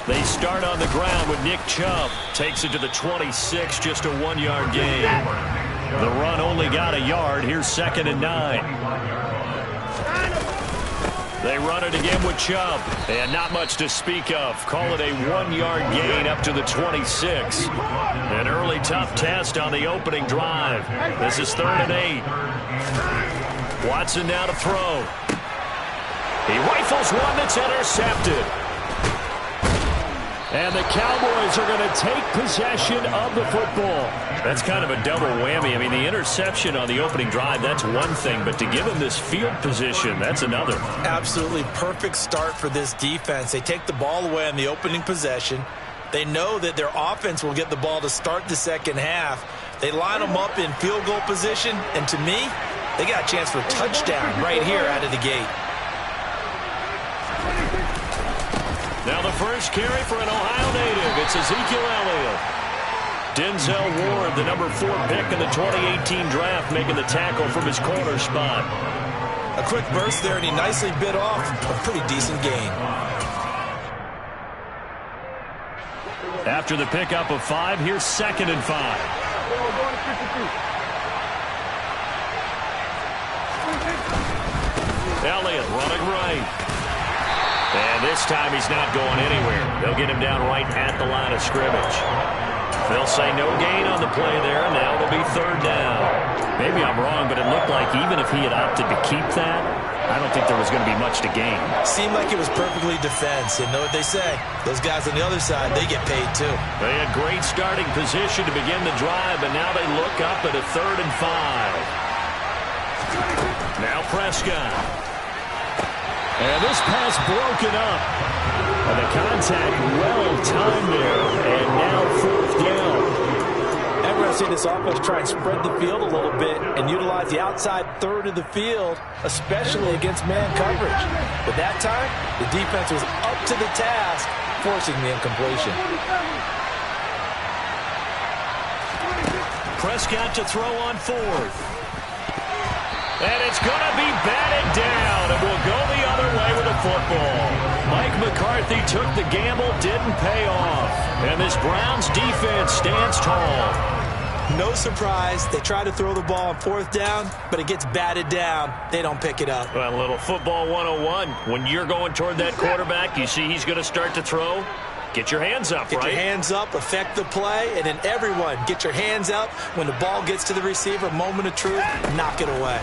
They start on the ground with Nick Chubb. Takes it to the 26, just a 1-yard gain. The run only got a yard. Here's 2nd and 9. They run it again with Chubb. And not much to speak of. Call it a 1-yard gain up to the 26. An early tough test on the opening drive. This is 3rd and 8. Watson now to throw. He rifles one that's intercepted. And the Cowboys are going to take possession of the football. That's kind of a double whammy. I mean, the interception on the opening drive, that's one thing. But to give him this field position, that's another. Absolutely perfect start for this defense. They take the ball away on the opening possession. They know that their offense will get the ball to start the second half. They line them up in field goal position. And to me, they got a chance for a touchdown right here out of the gate. Now the first carry for an Ohio native. It's Ezekiel Elliott. Denzel Ward, the number 4 pick in the 2018 draft, making the tackle from his corner spot. A quick burst there, and he nicely bit off a pretty decent gain. After the pickup of 5, here's 2nd and 5. Elliott running right. And this time he's not going anywhere. They'll get him down right at the line of scrimmage. They'll say no gain on the play there. Now it'll be 3rd down. Maybe I'm wrong, but it looked like even if he had opted to keep that, I don't think there was going to be much to gain. Seemed like it was perfectly defense. And know what they say? Those guys on the other side, they get paid too. They had great starting position to begin the drive, but now they look up at a 3rd and 5. Now Prescott. And this pass broken up. And the contact well timed there. And now 4th down. And we're going to see this offense try and spread the field a little bit and utilize the outside third of the field, especially against man coverage. But that time, the defense was up to the task, forcing the incompletion. Prescott to throw on 4th. And it's going to be batted down, and we'll go the other way with the football. Mike McCarthy took the gamble, didn't pay off. And this Browns defense stands tall. No surprise, they try to throw the ball on 4th down, but it gets batted down. They don't pick it up. Well, a little football 101. When you're going toward that quarterback, you see he's going to start to throw. Get your hands up, Get your hands up, affect the play, and then everyone get your hands up. When the ball gets to the receiver, moment of truth, knock it away.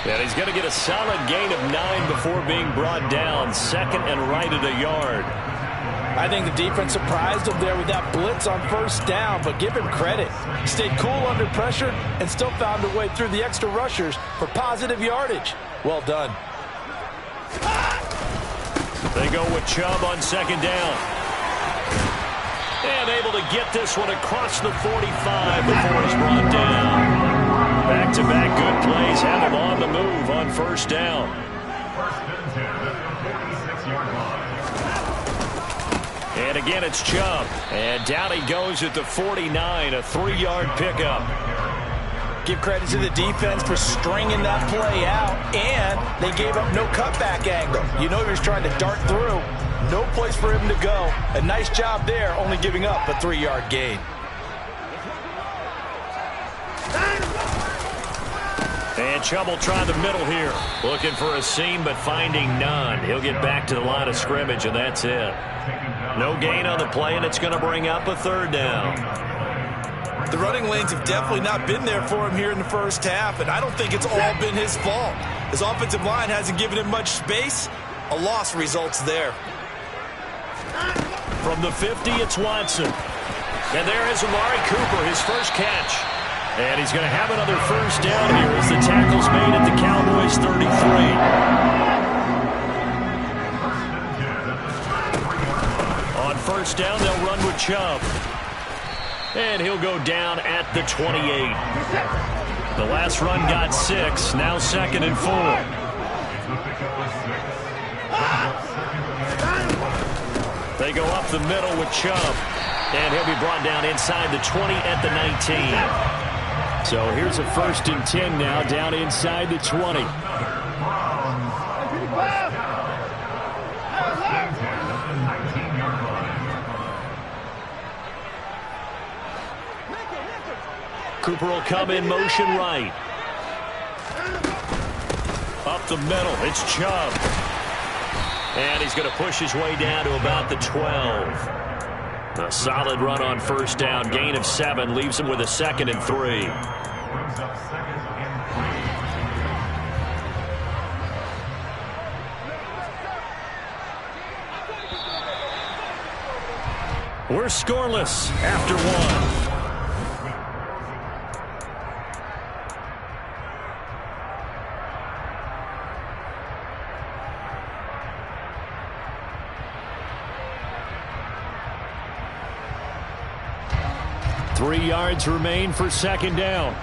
And he's going to get a solid gain of 9 before being brought down. 2nd and right at a yard. I think the defense surprised him there with that blitz on 1st down, but give him credit. Stayed cool under pressure and still found a way through the extra rushers for positive yardage. Well done. They go with Chubb on 2nd down. And able to get this one across the 45 before he's brought down. Back-to-back good plays have him on the move on 1st down. And again, it's Chubb. And down he goes at the 49, a 3-yard pickup. Give credit to the defense for stringing that play out, and they gave up no cutback angle. You know he was trying to dart through. No place for him to go. A nice job there, only giving up a 3-yard gain. And Chubb will try the middle here. Looking for a seam, but finding none. He'll get back to the line of scrimmage, and that's it. No gain on the play, and it's going to bring up a 3rd down. The running lanes have definitely not been there for him here in the 1st half, and I don't think it's all been his fault. His offensive line hasn't given him much space. A loss results there. From the 50, it's Watson. And there is Amari Cooper, his first catch. And he's going to have another 1st down here as the tackle's made at the Cowboys' 33. On 1st down, they'll run with Chubb. And he'll go down at the 28. The last run got 6, now 2nd and 4. They go up the middle with Chubb. And he'll be brought down inside the 20 at the 19. So here's a 1st and 10 now, down inside the 20. Cooper will come in motion right. Up the middle, it's Chubb. And he's going to push his way down to about the 12. A solid run on first down. Gain of 7 leaves him with a 2nd and 3. We're scoreless after 1. Three yards remain for second down.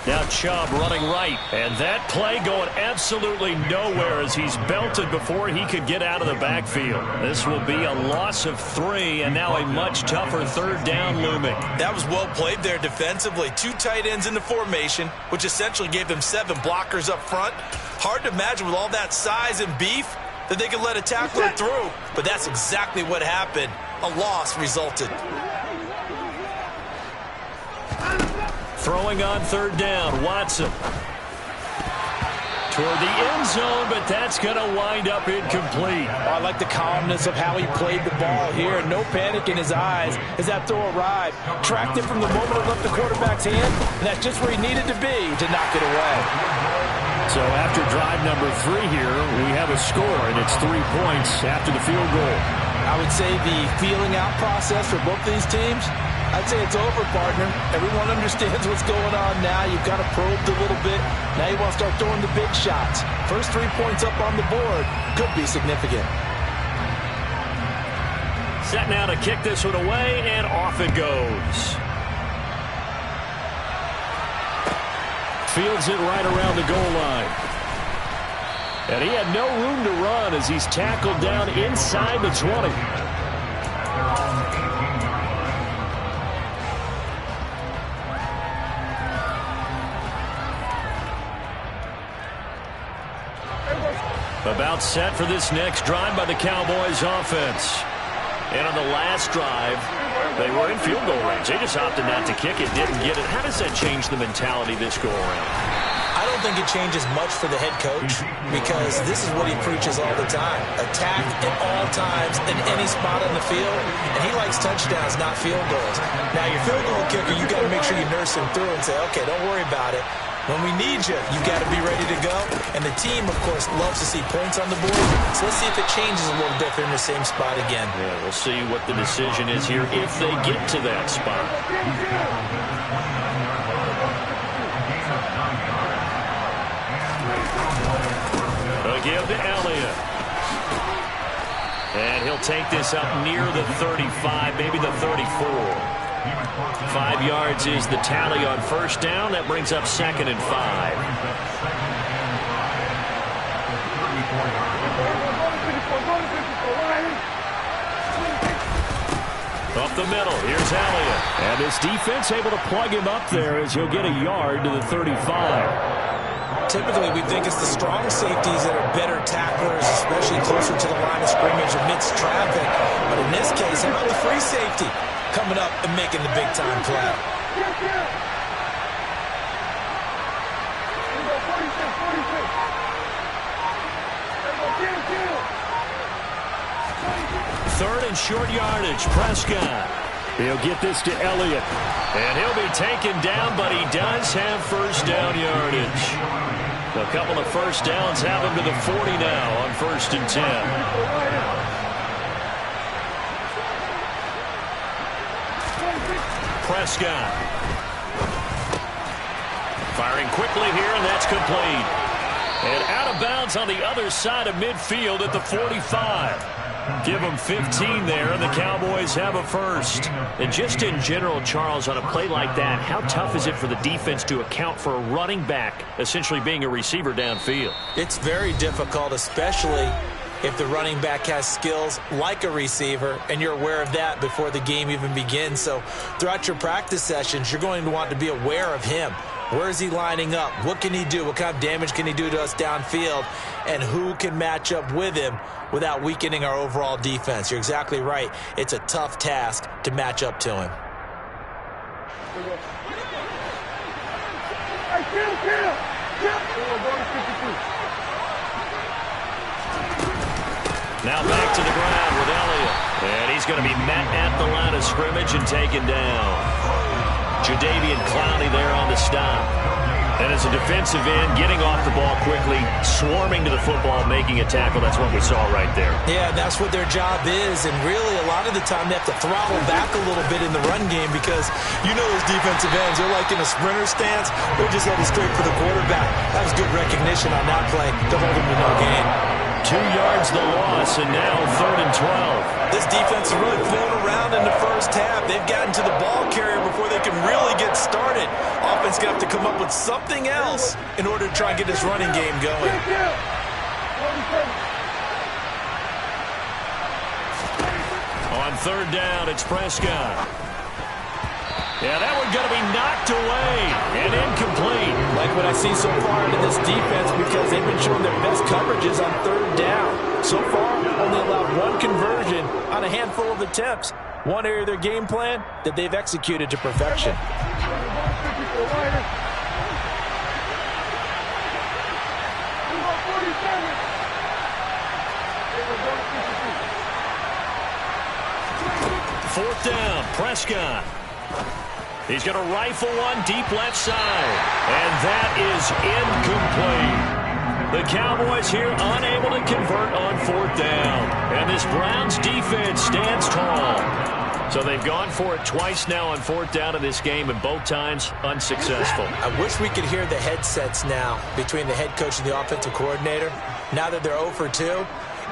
Now Chubb running right. And that play going absolutely nowhere as he's belted before he could get out of the backfield. This will be a loss of 3 and now a much tougher third down looming. That was well played there defensively. 2 tight ends in the formation, which essentially gave them 7 blockers up front. Hard to imagine with all that size and beef that they could let a tackler through. But that's exactly what happened. A loss resulted. Throwing on third down, Watson. Toward the end zone, but that's going to wind up incomplete. I like the calmness of how he played the ball here. No panic in his eyes as that throw arrived. Tracked it from the moment it left the quarterback's hand, and that's just where he needed to be to knock it away. So after drive number 3 here, we have a score, and it's 3 points after the field goal. I would say the feeling out process for both these teams, I'd say it's over, partner. Everyone understands what's going on now. You've got to probe a little bit. Now you want to start throwing the big shots. First 3 points up on the board could be significant. Set now to kick this one away, and off it goes. Fields it right around the goal line. And he had no room to run as he's tackled down inside the 20. About set for this next drive by the Cowboys offense. And on the last drive, they were in field goal range. They just opted not to kick it, didn't get it. How does that change the mentality this go around? I don't think it changes much for the head coach because this is what he preaches all the time. Attack at all times in any spot on the field. And he likes touchdowns, not field goals. Now, your field goal kicker, you got to make sure you nurse him through and say, okay, don't worry about it. When we need you, you've got to be ready to go. And the team, of course, loves to see points on the board. So let's see if it changes a little bit if they're in the same spot again. Yeah, we'll see what the decision is here if they get to that spot. A give to Elliott. And he'll take this up near the 35, maybe the 34. 5 yards is the tally on first down. That brings up 2nd and 5. Up the middle, here's Elliott. And this defense able to plug him up there as he'll get a yard to the 35. Typically, we think it's the strong safeties that are better tacklers, especially closer to the line of scrimmage amidst traffic. But in this case, how about the free safety coming up and making the big-time play? Third and short yardage, Prescott. He'll get this to Elliott. And he'll be taken down, but he does have first down yardage. A couple of first downs have him to the 40 now on 1st and 10. Prescott. Firing quickly here, and that's complete. And out of bounds on the other side of midfield at the 45. Give them 15 there, and the Cowboys have a first. And just in general, Charles, on a play like that, how tough is it for the defense to account for a running back essentially being a receiver downfield? It's very difficult, especially if the running back has skills like a receiver, and you're aware of that before the game even begins. So throughout your practice sessions, you're going to want to be aware of him. Where is he lining up? What can he do? What kind of damage can he do to us downfield? And who can match up with him without weakening our overall defense? You're exactly right. It's a tough task to match up to him. Now back to the ground with Elliott. And he's going to be met at the line of scrimmage and taken down. Jadeveon Clowney there on the stop. And as a defensive end, getting off the ball quickly, swarming to the football, making a tackle. That's what we saw right there. Yeah, that's what their job is. And really, a lot of the time, they have to throttle back a little bit in the run game because you know those defensive ends, they're like in a sprinter stance. They're just headed straight for the quarterback. That was good recognition on that play to hold him to no gain. 2 yards the loss, and now 3rd and 12. This defense is really flown around in the first half. They've gotten to the ball carrier before they can really get started. Offense going to have to come up with something else in order to try and get this running game going. On 3rd down, it's Prescott. Yeah, that one going to be knocked away and incomplete. Like what I see so far in this defense because they've been showing their best coverages on 3rd down. So far, only allowed 1 conversion on a handful of attempts. One area of their game plan that they've executed to perfection. Fourth down, Prescott. He's going to rifle one deep left side. And that is incomplete. The Cowboys here unable to convert on 4th down. And this Browns defense stands tall. So they've gone for it twice now on 4th down in this game, and both times unsuccessful. I wish we could hear the headsets now between the head coach and the offensive coordinator. Now that they're 0 for 2.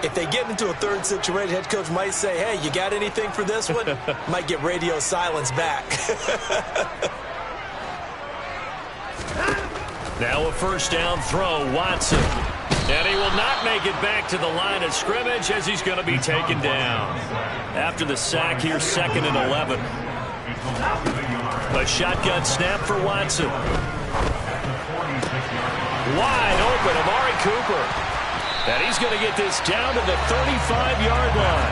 If they get into a 3rd situation, head coach might say, hey, you got anything for this one? Might get radio silence back. Now a 1st down throw, Watson. And he will not make it back to the line of scrimmage as he's going to be taken down. After the sack here, 2nd and 11. A shotgun snap for Watson. Wide open, Amari Cooper. And he's going to get this down to the 35-yard line.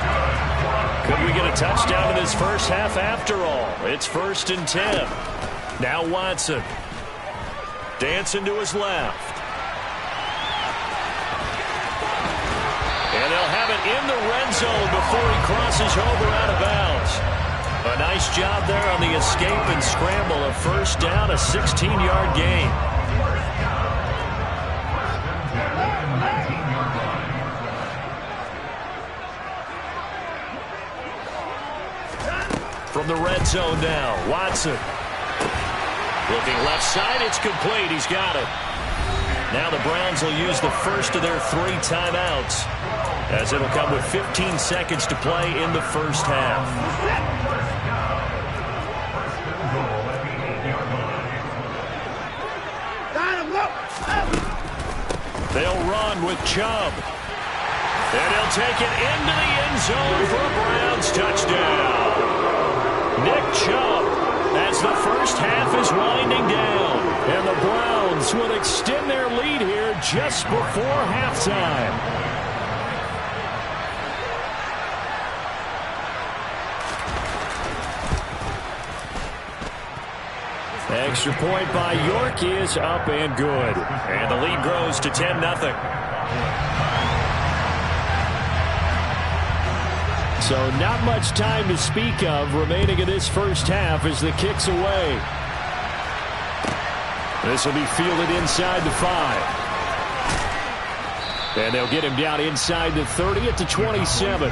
Could we get a touchdown in this first half after all? It's 1st and 10. Now Watson. Dancing to his left. And they'll have it in the red zone before he crosses over out of bounds. A nice job there on the escape and scramble. A 1st down, a 16-yard gain. From the red zone now, Watson. Looking left side, it's complete. He's got it. Now the Browns will use the first of their 3 timeouts, as it'll come with 15 seconds to play in the first half. They'll run with Chubb. And he'll take it into the end zone for a Browns touchdown. Nick Chubb, as the first half is winding down. And the Browns will extend their lead here just before halftime. Extra point by York is up and good. And the lead grows to 10-0. So not much time to speak of remaining in this first half as the kick's away. This will be fielded inside the 5. And they'll get him down inside the 30 at the 27.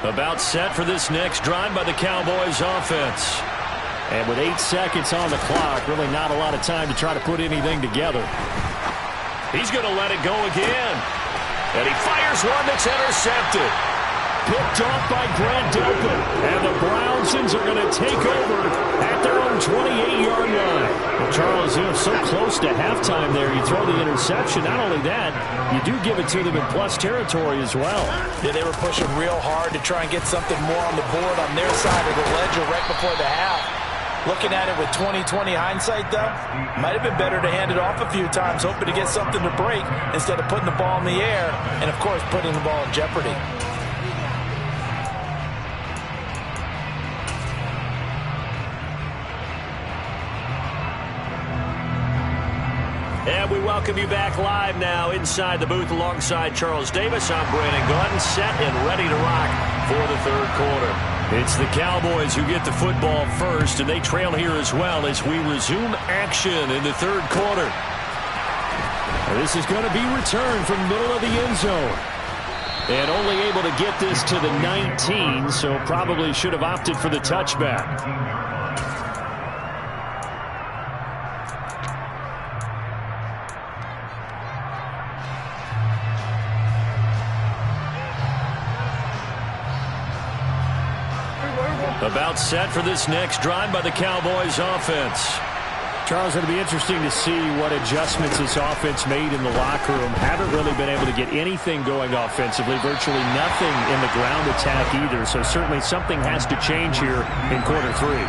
About set for this next drive by the Cowboys offense. And with 8 seconds on the clock, really not a lot of time to try to put anything together. He's going to let it go again. And he fires one that's intercepted. picked off by Grant Delpit. And the Brownsons are going to take over at their own 28-yard line. Well, Charles, so close to halftime there. You throw the interception. Not only that, you do give it to them in plus territory as well. Yeah, they were pushing real hard to try and get something more on the board on their side of the ledger right before the half. Looking at it with 20/20 hindsight, though, might have been better to hand it off a few times, hoping to get something to break instead of putting the ball in the air and, of course, putting the ball in jeopardy. And we welcome you back live now inside the booth alongside Charles Davis. I'm Brandon Gordon, set and ready to rock for the third quarter. It's the Cowboys who get the football first, and they trail here as well as we resume action in the third quarter. This is going to be returned from the middle of the end zone. And only able to get this to the 19, so probably should have opted for the touchback. About set for this next drive by the Cowboys offense. Charles, it'll be interesting to see what adjustments this offense made in the locker room. Haven't really been able to get anything going offensively. Virtually nothing in the ground attack either. So certainly something has to change here in quarter three.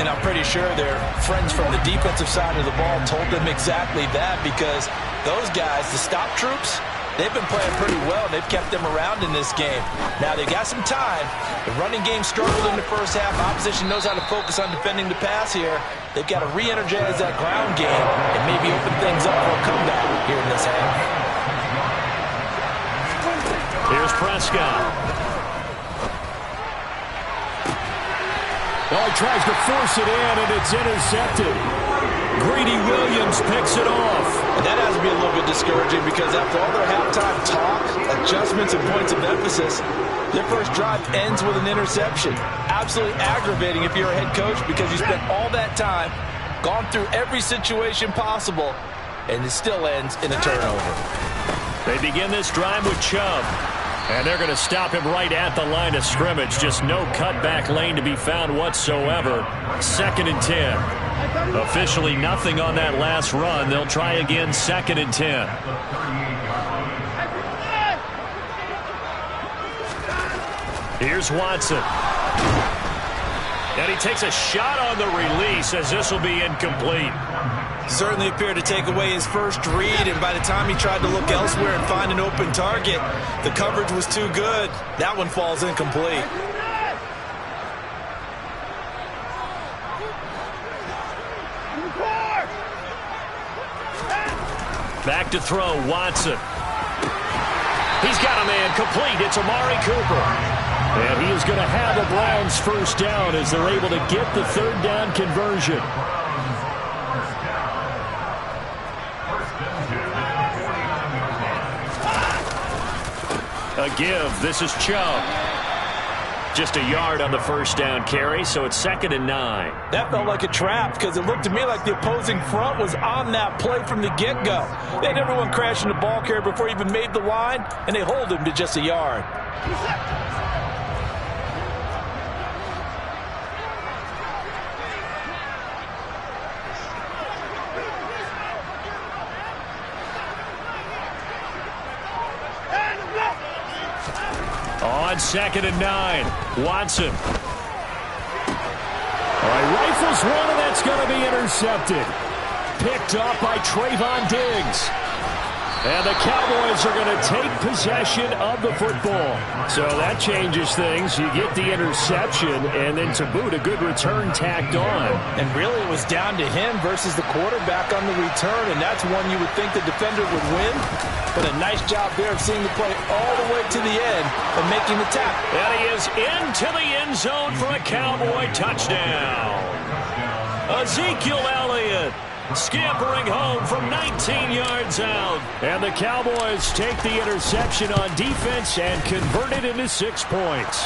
And I'm pretty sure their friends from the defensive side of the ball told them exactly that, because those guys, the stop troops, they've been playing pretty well. They've kept them around in this game. Now, they've got some time. The running game struggled in the first half. Opposition knows how to focus on defending the pass here. They've got to re-energize that ground game and maybe open things up for a comeback here in this half. Here's Prescott. Oh, he tries to force it in, and it's intercepted. Greedy Williams picks it off. And that has to be a little bit discouraging, because after all their halftime talk, adjustments, and points of emphasis, their first drive ends with an interception. Absolutely aggravating if you're a head coach, because you spent all that time, gone through every situation possible, and it still ends in a turnover. They begin this drive with Chubb. And they're going to stop him right at the line of scrimmage. Just no cutback lane to be found whatsoever. 2nd and 10. Officially nothing on that last run. They'll try again 2nd and 10. Here's Watson. And he takes a shot on the release, as this will be incomplete. Certainly appeared to take away his first read, and by the time he tried to look elsewhere and find an open target, the coverage was too good. That one falls incomplete. Back to throw, Watson. He's got a man complete. It's Amari Cooper. And he is going to have the Browns first down as they're able to get the third down conversion. A give. This is Chubb. Just a yard on the first down carry, so it's 2nd and 9. That felt like a trap, because it looked to me like the opposing front was on that play from the get-go. They had everyone crashing the ball carrier before he even made the line, and they hold him to just a yard. On 2nd and 9, Watson. All right, rifles one, and that's going to be intercepted. Picked up by Trayvon Diggs. And the Cowboys are going to take possession of the football. So that changes things. You get the interception, and then to boot, a good return tacked on. And really, it was down to him versus the quarterback on the return, and that's one you would think the defender would win. But a nice job there of seeing the play all the way to the end and making the tackle. And he is into the end zone for a Cowboy touchdown. Ezekiel Elliott scampering home from 19 yards out. And the Cowboys take the interception on defense and convert it into 6 points.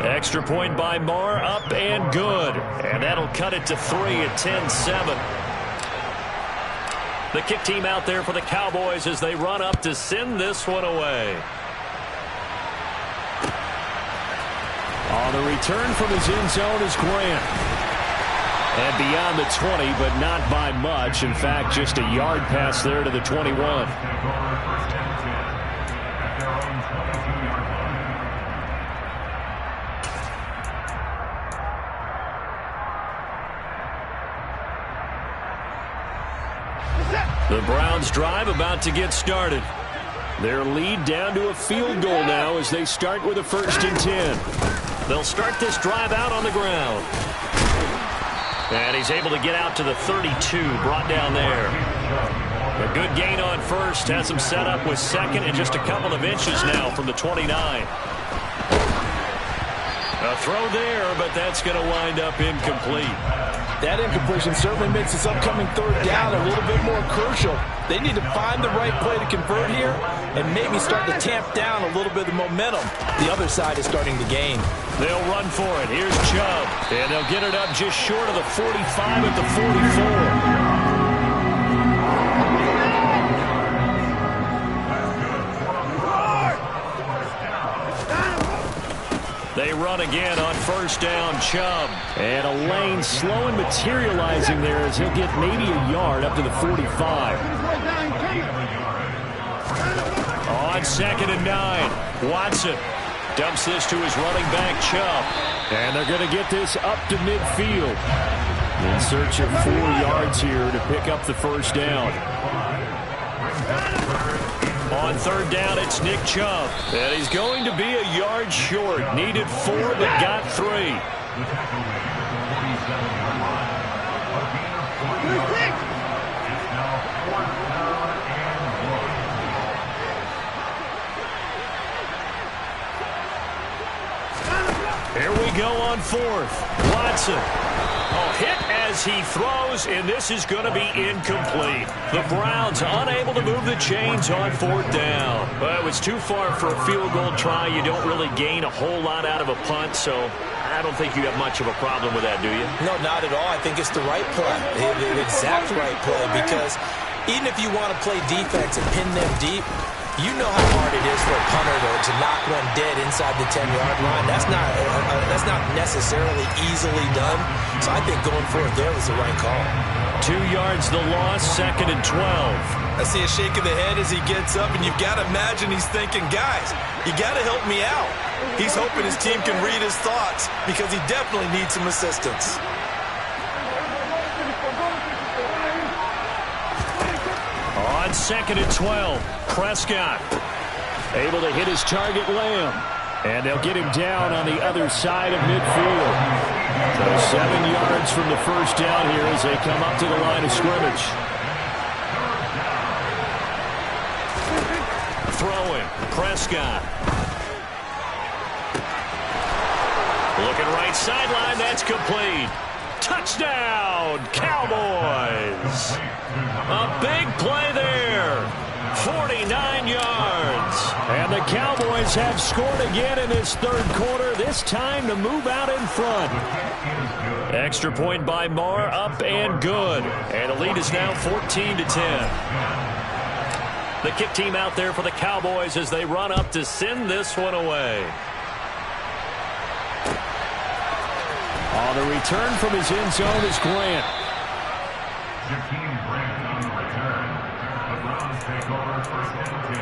Extra point by Marr, up and good. And that'll cut it to 3 at 10-7. The kick team out there for the Cowboys as they run up to send this one away. On the return from his end zone is Grant. And beyond the 20, but not by much. In fact, just a yard pass there to the 21. The Browns drive about to get started. Their lead down to a field goal now as they start with a 1st and 10. They'll start this drive out on the ground. And he's able to get out to the 32, brought down there. A good gain on first, has him set up with second and just a couple of inches now from the 29. A throw there, but that's going to wind up incomplete. That incompletion certainly makes this upcoming 3rd down a little bit more crucial. They need to find the right play to convert here and maybe start to tamp down a little bit of the momentum. The other side is starting to gain. They'll run for it. Here's Chubb. And they'll get it up just short of the 45 at the 44. They run again on 1st down, Chubb. And a lane slow and materializing there as he'll get maybe a yard up to the 45. On 2nd and 9, Watson dumps this to his running back, Chubb. And they're going to get this up to midfield. In search of 4 yards here to pick up the 1st down. On 3rd down, it's Nick Chubb. And he's going to be a yard short. Needed 4, but got 3. Here we go on 4th. Watson. Hit as he throws, and this is going to be incomplete. The Browns unable to move the chains on 4th down. Well, it was too far for a field goal try. You don't really gain a whole lot out of a punt, so I don't think you have much of a problem with that, do you? No, not at all. I think it's the right play, the exact right play, because even if you want to play defense and pin them deep, you know how hard it is for a punter to knock one dead inside the 10-yard line. That's not necessarily easily done. So I think going for it there was the right call. 2 yards the loss, 2nd and 12. I see a shake of the head as he gets up, and you've got to imagine he's thinking, guys, you got to help me out. He's hoping his team can read his thoughts because he definitely needs some assistance. On 2nd and 12, Prescott able to hit his target, Lamb. And they'll get him down on the other side of midfield. So 7 yards from the 1st down here as they come up to the line of scrimmage. Throwing, Prescott. Looking right sideline, that's complete. Touchdown, Cowboys. A big play there. 49 yards. And the Cowboys have scored again in this 3rd quarter, this time to move out in front. Extra point by Marr, up and good. And the lead is now 14-10. The kick team out there for the Cowboys as they run up to send this one away. On the return from his end zone is Grant. Grant on the return. The Browns take over 1st and 10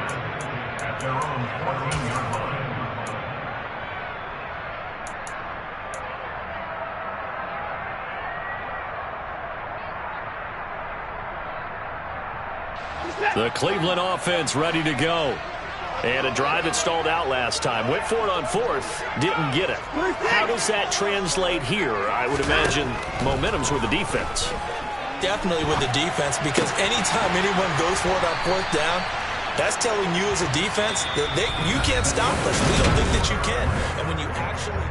at their own 14-yard line. The Cleveland offense ready to go. And a drive that stalled out last time. Went for it on 4th. Didn't get it. How does that translate here? I would imagine momentum's with the defense. Definitely with the defense, because anytime anyone goes for it on 4th down, that's telling you as a defense that you can't stop us. We don't think that you can. And when you actually...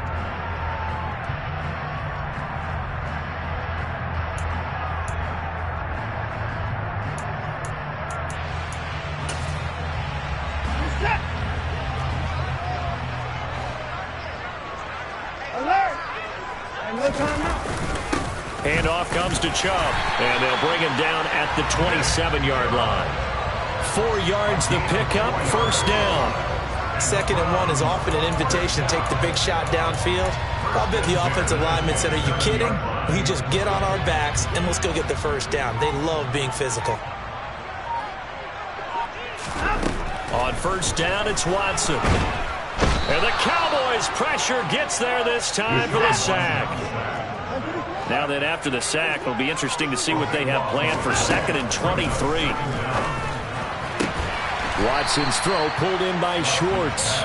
Handoff comes to Chubb, and they'll bring him down at the 27-yard line. 4 yards the pickup, 1st down. 2nd and 1 is often an invitation to take the big shot downfield. I'll bet the offensive lineman said, are you kidding? We just get on our backs and let's go get the first down. They love being physical. On 1st down, it's Watson. And the Cowboys' pressure gets there this time for the sack. Now then, after the sack, it'll be interesting to see what they have planned for 2nd and 23. Watson's throw pulled in by Schwartz.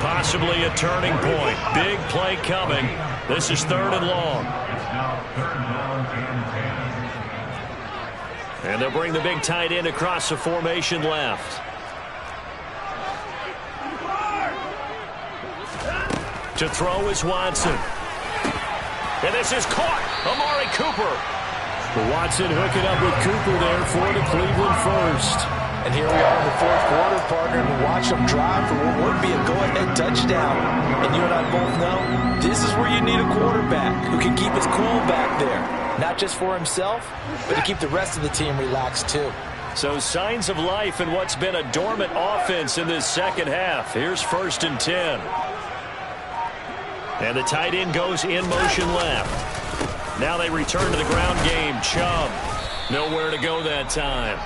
Possibly a turning point. Big play coming. This is 3rd and long. And they'll bring the big tight end across the formation left. To throw is Watson. And this is caught. Amari Cooper. Watson hooking up with Cooper there for the Cleveland first. And here we are in the 4th quarter, partner, and watch them drive for what would be a go-ahead touchdown. And you and I both know this is where you need a quarterback who can keep his cool back there. Not just for himself, but to keep the rest of the team relaxed too. So signs of life in what's been a dormant offense in this 2nd half. Here's 1st and 10. And the tight end goes in motion left. Now they return to the ground game. Chubb, nowhere to go that time.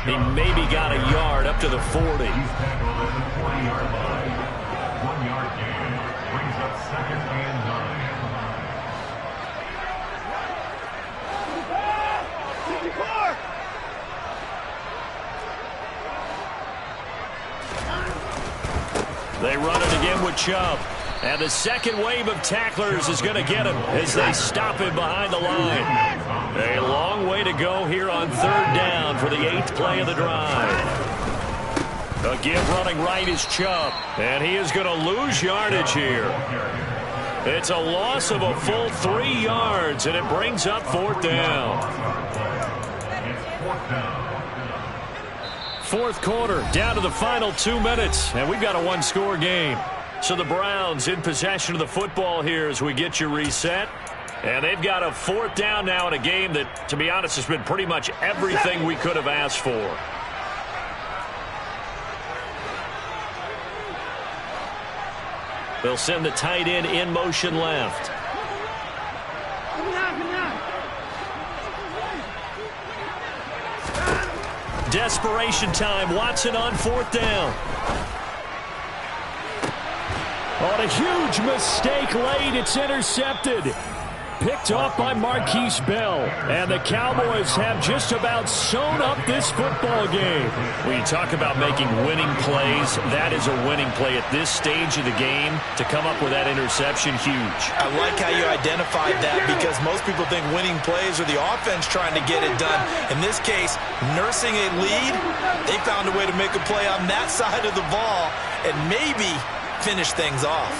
He maybe got a yard up to the 40. He's tackled at the 40-yard line. 1-yard gain brings up 2nd and 9. They run it again with Chubb. And the 2nd wave of tacklers is going to get him as they stop him behind the line. A long way to go here on 3rd down for the 8th play of the drive. Again, running right is Chubb. And he is going to lose yardage here. It's a loss of a full 3 yards, and it brings up 4th down. 4th quarter, down to the final 2 minutes, and we've got a 1-score game. So the Browns in possession of the football here as we get you reset. And they've got a 4th down now in a game that, to be honest, has been pretty much everything we could have asked for. They'll send the tight end in motion left. Desperation time. Watson on 4th down. On a huge mistake late, it's intercepted. Picked off by Marquise Bell. And the Cowboys have just about sewn up this football game. When you talk about making winning plays, that is a winning play at this stage of the game. To come up with that interception, huge. I like how you identified that because most people think winning plays are the offense trying to get it done. In this case, nursing a lead, they found a way to make a play on that side of the ball and maybe finish things off.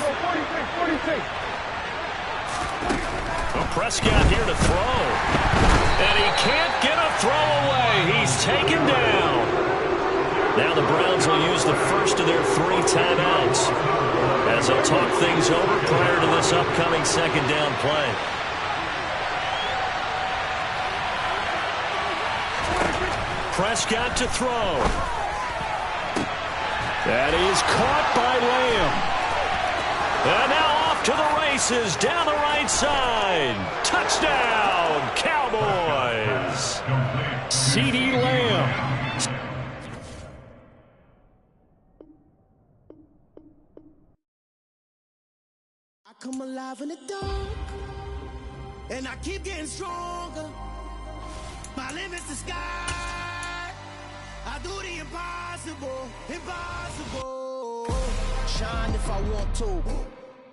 Prescott here to throw. And he can't get a throw away. He's taken down. Now the Browns will use the first of their 3 timeouts as they'll talk things over prior to this upcoming 2nd down play. Prescott to throw. That is caught by Lamb. And now off to the races down the right side. Touchdown, Cowboys. CeeDee Lamb. I come alive in the dark, and I keep getting stronger. My limit's the sky. I do the impossible, impossible. Shine if I want to.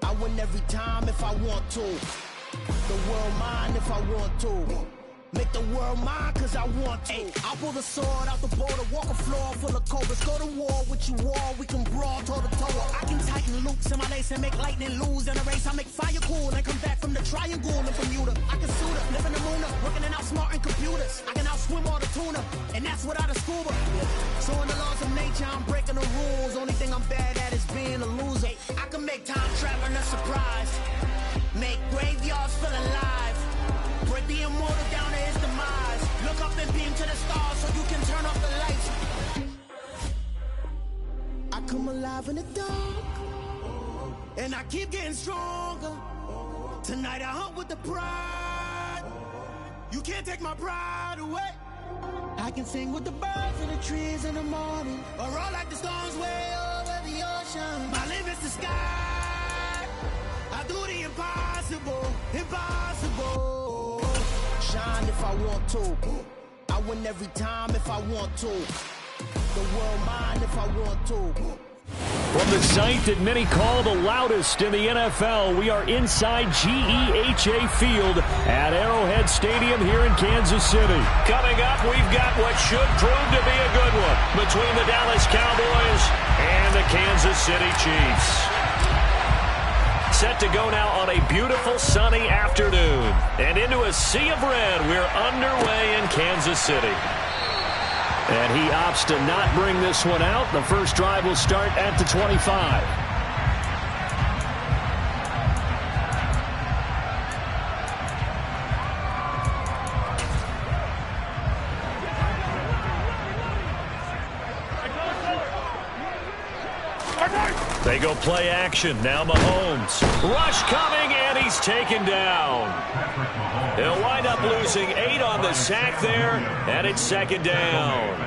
I win every time if I want to. The world mine if I want to. Make the world mine cause I want to. I pull the sword out the border, walk a floor full of cobras. Go to war with you all, we can brawl toe to toe. I can tighten loops in my lace and make lightning lose in a race. I make fire cool and come back from the triangle in Bermuda. I can suit up, live in the moon up, working and outsmarting computers. I can outswim all the tuna, and that's without a scuba. So in the laws of nature, I'm breaking the rules. Only thing I'm bad at is being a loser. I can make time traveling a surprise. Make graveyards feel alive. Break the immortal down to his demise. Look up and beam to the stars so you can turn off the lights. I come alive in the dark, and I keep getting stronger. Tonight I hunt with the pride. You can't take my pride away. I can sing with the birds and the trees in the morning, or roll like the stones way over the ocean. My limit's the sky. I do the impossible, impossible. Shine if I want to. I win every time if I want to. The world mine if I want to. From the site that many call the loudest in the NFL, we are inside GEHA Field at Arrowhead Stadium here in Kansas City. Coming up, we've got what should prove to be a good one between the Dallas Cowboys and the Kansas City Chiefs. Set to go now on a beautiful sunny afternoon. And into a sea of red, we're underway in Kansas City. And he opts to not bring this one out. The first drive will start at the 25. They go play action. Now Mahomes. Rush coming, and he's taken down. He'll wind up losing 8 on the sack there, and it's second down.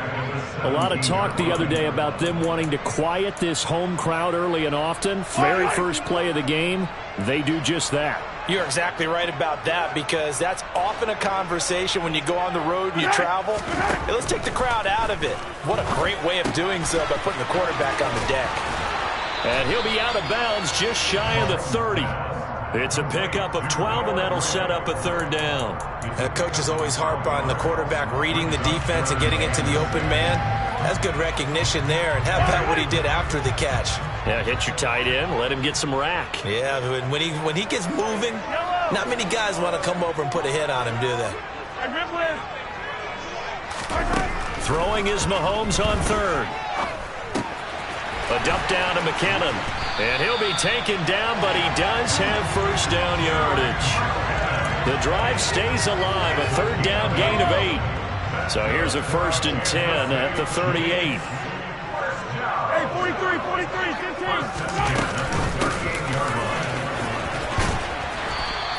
A lot of talk the other day about them wanting to quiet this home crowd early and often. Very first play of the game, they do just that. You're exactly right about that, because that's often a conversation when you go on the road and you travel. Hey, let's take the crowd out of it. What a great way of doing so by putting the quarterback on the deck. And he'll be out of bounds just shy of the 30. It's a pickup of 12, and that'll set up a third down. Coaches always harp on the quarterback reading the defense and getting it to the open man. That's good recognition there. And how about what he did after the catch? Yeah, hit your tight end, let him get some rack. Yeah, when he gets moving, not many guys want to come over and put a hit on him, do they? Throwing is Mahomes on third. A dump down to McKinnon. And he'll be taken down, but he does have first down yardage. The drive stays alive, a third down gain of 8. So here's a 1st and 10 at the 38. Hey, 43, 15.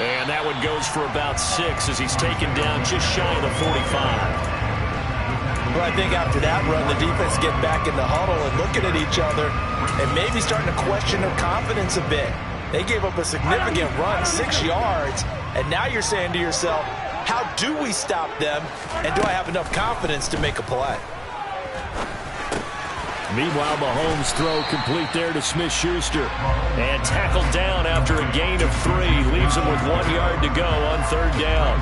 And that one goes for about 6 as he's taken down just shy of the 45. Well, I think after that run, the defense get back in the huddle and looking at each other and maybe starting to question their confidence a bit. They gave up a significant run, 6 yards, and now you're saying to yourself, how do we stop them, and do I have enough confidence to make a play? Meanwhile, Mahomes' throw complete there to Smith-Schuster. And tackled down after a gain of 3. Leaves him with 1 yard to go on third down.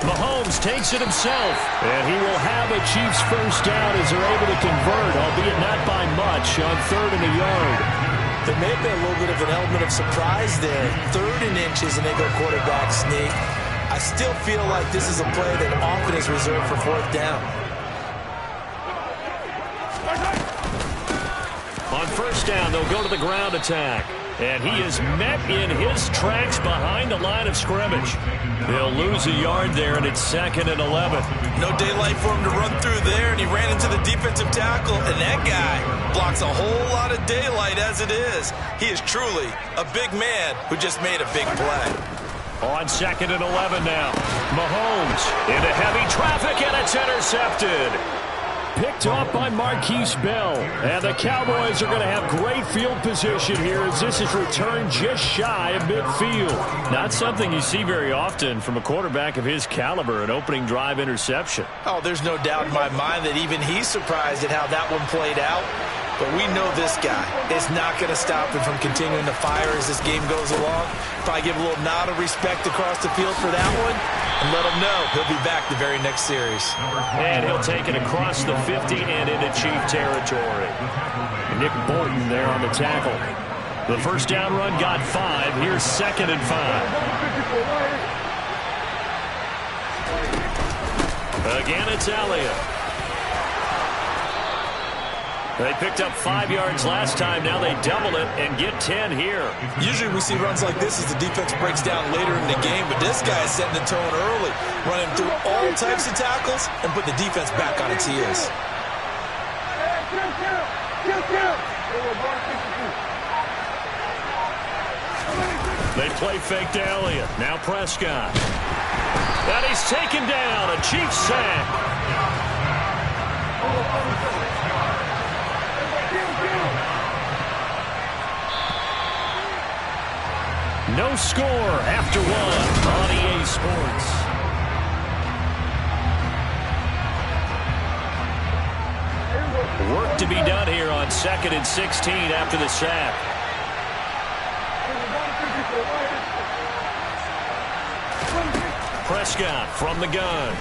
Mahomes takes it himself, and he will have a Chiefs first down as they're able to convert, albeit not by much, on 3rd and a yard. There may have been a little bit of an element of surprise there. 3rd and inches, and they go quarterback sneak. I still feel like this is a play that often is reserved for 4th down. On first down, they'll go to the ground attack. And he is met in his tracks behind the line of scrimmage. They'll lose a yard there, and it's 2nd and 11. No daylight for him to run through there, and he ran into the defensive tackle, and that guy blocks a whole lot of daylight as it is. He is truly a big man who just made a big play. On 2nd and 11 now. Mahomes into heavy traffic, and it's intercepted. Picked off by Marquise Bell. And the Cowboys are going to have great field position here as this is returned just shy of midfield. Not something you see very often from a quarterback of his caliber, an opening drive interception. Oh, there's no doubt in my mind that even he's surprised at how that one played out. But we know this guy is not going to stop him from continuing to fire as this game goes along. Probably give a little nod of respect across the field for that one and let him know he'll be back the very next series. And he'll take it across the 50 and into Chief territory. Nick Bolton there on the tackle. The first down run got 5. Here's 2nd and 5. Again, it's Elliott. They picked up 5 yards last time. Now they double it and get 10 here. Usually we see runs like this as the defense breaks down later in the game, but this guy is setting the tone early, running through all types of tackles and put the defense back on its heels. They play fake to Elliott. Now Prescott. And he's taken down. A Chiefs sack. No score after one on EA Sports. Work to be done here on 2nd and 16 after the sack. Prescott from the gun.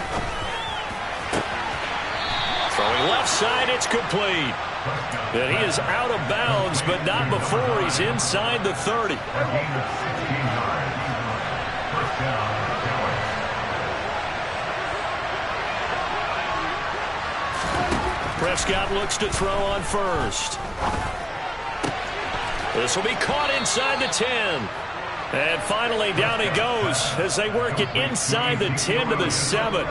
Throwing left side, it's complete. And he is out of bounds, but not before he's inside the 30. Prescott looks to throw on first. This will be caught inside the 10. And finally, down he goes as they work it inside the 10 to the 7.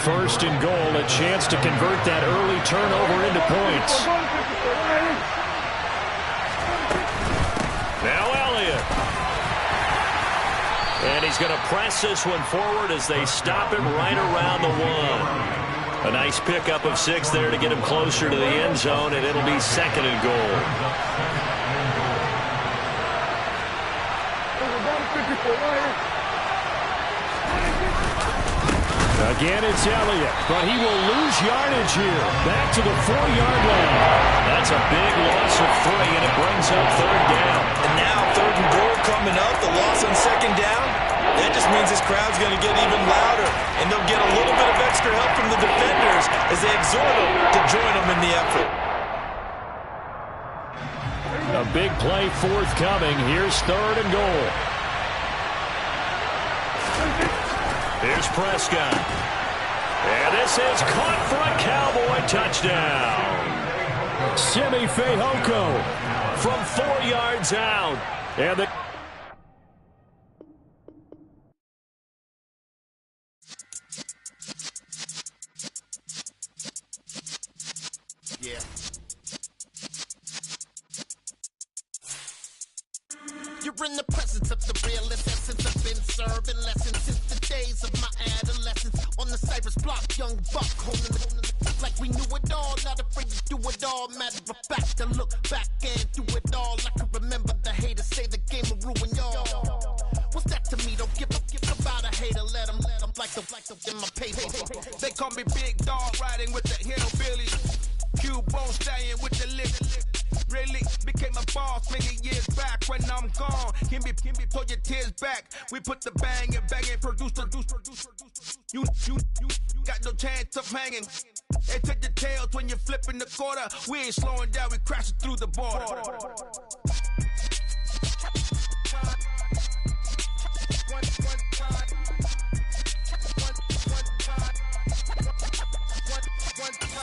First and goal, a chance to convert that early turnover into points. Now Elliott. And he's going to press this one forward as they stop him right around the 1. A nice pickup of 6 there to get him closer to the end zone, and it'll be 2nd and goal. Again, it's Elliott, but he will lose yardage here. Back to the 4-yard line. That's a big loss of 3, and it brings up 3rd down. And now 3rd and goal coming up, the loss on 2nd down. That just means this crowd's going to get even louder, and they'll get a little bit of extra help from the defenders as they exhort them to join them in the effort. A big play forthcoming. Here's 3rd and goal. Here's Prescott. And this is caught for a Cowboy touchdown. Simi Fehoko from 4 yards out. And the yeah. You're in the presence of the realest essence. I've been serving lessons since the days of my adolescence. On the Cypress block, young buck holding the like we knew it all. Not afraid to do it all. Matter of fact, to look back and do it all. I can remember the haters say the game will ruin y'all. What's that to me? Don't give about a hater. Let them like the in my paper. They call me Big Dog, riding with the hillbillies. Q-Bone staying with the lift. Really became a boss many years back. When I'm gone, can be pull your tears back. We put the bang and produce. You got no chance of hanging. They take the tails when you're flipping the quarter. We ain't slowing down, we crashing through the border.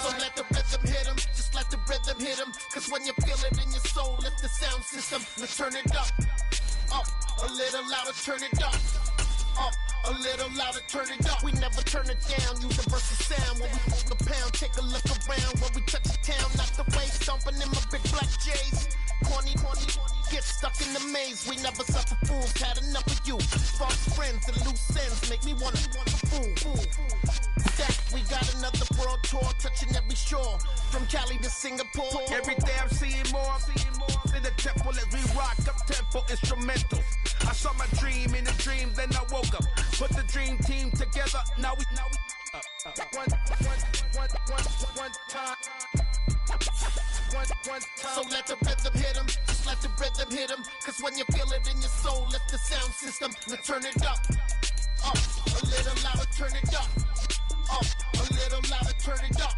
So let the rhythm hit him, just let the rhythm hit him. Cause when you feel it in your soul, lift the sound system. Let's turn it up, a little louder, turn it up, a little louder, turn it up. We never turn it down, universal sound. When we hold the pound, take a look around. When we touch the town, not the way, stomping in my big black J's. Corny, get stuck in the maze. We never suffer fools, had enough of you. False friends and loose ends make me wanna fool. We got another world tour, touching every shore, from Cali to Singapore. Every day I'm seeing more in the temple as we rock up tempo instrumentals. I saw my dream in a dream, then I woke up. Put the dream team together, now we one time. So let the rhythm hit him, just let the rhythm hit him. Cause when you feel it in your soul, lift the sound system. Now turn it up, a little louder, turn it up. A little louder, turn it up.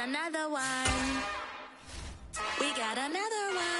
another one. We got another one.